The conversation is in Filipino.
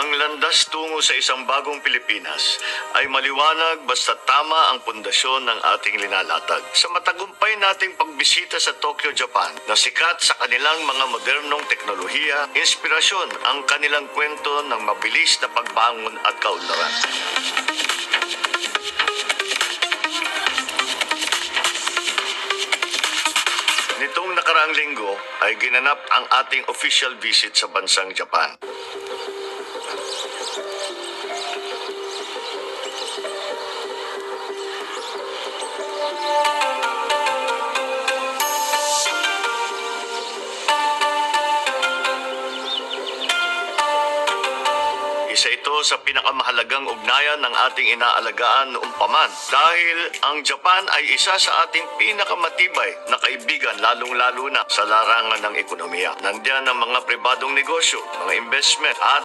Ang landas tungo sa isang bagong Pilipinas ay maliwanag basta tama ang pundasyon ng ating linalatag. Sa matagumpay nating pagbisita sa Tokyo, Japan, na sikat sa kanilang mga modernong teknolohiya, inspirasyon ang kanilang kwento ng mabilis na pagbangon at kaunlaran. Nitong nakaraang linggo ay ginanap ang ating official visit sa bansang Japan. Isa ito sa pinakamahalagang ugnayan ng ating inaalagaan noong paman dahil ang Japan ay isa sa ating pinakamatibay na kaibigan lalong-lalo na sa larangan ng ekonomiya. Nandiyan ang mga pribadong negosyo, mga investment at